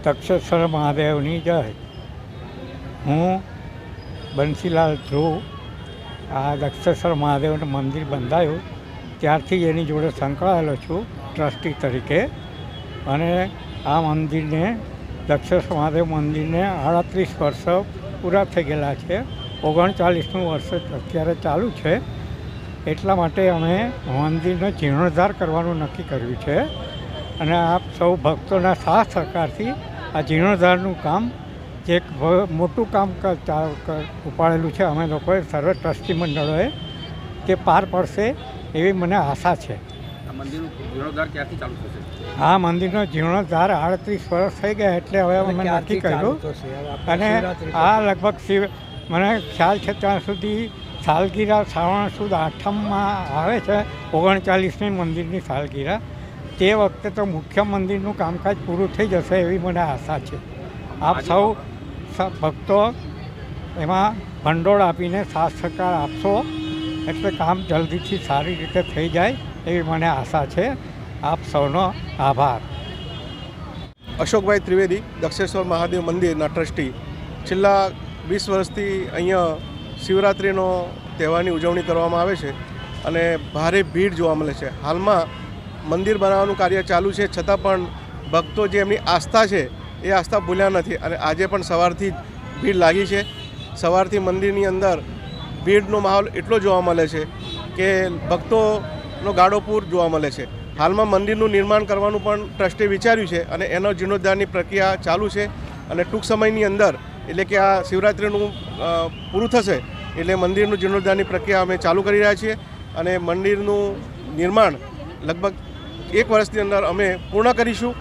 તક્ષેશ્વર મહાદેવની જય. હું બંસીલાલ ધ્રુવ. આ દક્ષેશ્વર મહાદેવનું મંદિર બંધાયું ત્યારથી એની જોડે સંકળાયેલો છું ટ્રસ્ટી તરીકે. અને આ મંદિરને દક્ષેશ્વર મહાદેવ મંદિરને 38 વર્ષ પૂરા થઈ ગયેલા છે. 39મું વર્ષ અત્યારે ચાલુ છે. એટલા માટે અમે મંદિરનો જીર્ણોદ્ધાર કરવાનું નક્કી કર્યું છે. અને આપ સૌ ભક્તોના સાથ સહકારથી આ જીર્ણોદ્ધારનું કામ જે એક મોટું કામ ઉપાડેલું છે અમે લોકોએ સર્વ ટ્રસ્ટી મંડળોએ તે પાર પડશે એવી મને આશા છે. આ મંદિરનો જીર્ણોદ્ધાર 38 વર્ષ થઈ ગયા એટલે હવે અમે નક્કી કર્યું. અને આ લગભગ મને ખ્યાલ છે ત્યાં સુધી સાલગીરા શ્રાવણ સુદ 8મમાં આવે છે. 39મી મંદિરની સાલગીરા. તે વખતે તો મુખ્ય મંદિરનું કામકાજ પૂરું થઈ જશે એવી મને આશા છે. આપ સૌ ભક્તો એમાં ભંડોળ આપીને સાથ સહકાર આપશો એટલે કામ જલ્દીથી સારી રીતે થઈ જાય એવી મને આશા છે. આપ સૌનો આભાર. અશોકભાઈ ત્રિવેદી, દક્ષેશ્વર મહાદેવ મંદિરના ટ્રસ્ટી. છેલ્લા 20 વર્ષથી અહીંયા શિવરાત્રિનો તહેવારની ઉજવણી કરવામાં આવે છે અને ભારે ભીડ જોવા મળે છે. હાલમાં મંદિર બનાવવાનું કાર્ય ચાલુ છે, છતાં પણ ભક્તો જે એમની આસ્થા છે એ આસ્થા ભૂલ્યા નથી. અને આજે પણ સવારથી જ ભીડ લાગી છે. સવારથી મંદિરની અંદર ભીડનો માહોલ એટલો જોવા મળે છે કે ભક્તોનો ગાડોપૂર જોવા મળે છે. હાલમાં મંદિરનું નિર્માણ કરવાનું પણ ટ્રસ્ટે વિચાર્યું છે અને એનો જીર્ણોદ્ધારની પ્રક્રિયા ચાલુ છે. અને ટૂંક સમયની અંદર એટલે કે આ શિવરાત્રિનું પૂરું થશે એટલે મંદિરનું જીર્ણોદ્ધારની પ્રક્રિયા અમે ચાલુ કરી રહ્યા છીએ. અને મંદિરનું નિર્માણ લગભગ 1 વર્ષની અંદર અમે પૂર્ણ કરીશું.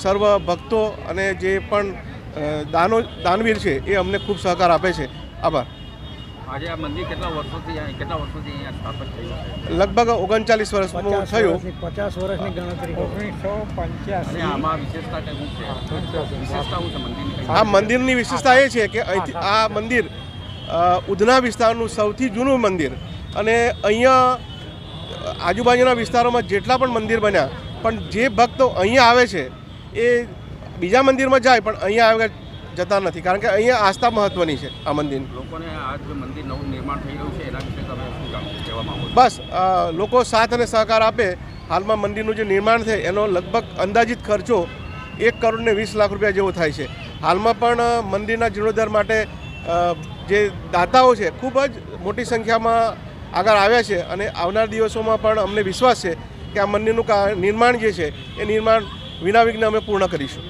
સર્વ ભક્તો અને જે પણ દાનવીર છે એ અમને ખૂબ સહકાર આપે છે. આભાર. આજે આ મંદિર કેટલા વર્ષોથી અહીંયા સ્થાપન થયું છે? લગભગ 39 વર્ષનું થયું. 50 વર્ષની ગણતરી 1985. આમાં વિશેષતા શું છે? વિશેષતા શું છે મંદિરની? આ મંદિરની વિશેષતા એ છે કે અહીંથી આ મંદિર ઉધના વિસ્તારનું સૌથી જૂનું મંદિર. અને અહીંયા આજુબાજુના વિસ્તારોમાં જેટલા પણ મંદિર બન્યા પણ જે ભક્તો અહીંયા આવે છે એ બીજા મંદિરમાં જાય પણ અહીંયા આવે જતા નથી, કારણ કે અહીંયા આસ્થા મહત્ત્વની છે આ મંદિર. લોકોને આ જે મંદિર નવું નિર્માણ થઈ રહ્યું છે એના વિશે તમે શું કહેવા માંગો છો? બસ લોકો સાથ અને સહકાર આપે. હાલમાં મંદિરનું જે નિર્માણ છે એનો લગભગ અંદાજિત ખર્ચો 1,20,00,000 રૂપિયા જેવો થાય છે. હાલમાં પણ મંદિરના જીર્ણોદ્ધાર માટે જે દાતાઓ છે ખૂબ જ મોટી સંખ્યામાં આગળ આવ્યા છે. અને આવનાર દિવસોમાં પણ અમને વિશ્વાસ છે કે આ મંદિરનું નિર્માણ જે છે એ નિર્માણ વિના વિઘ્ને અમે પૂર્ણ કરીશું.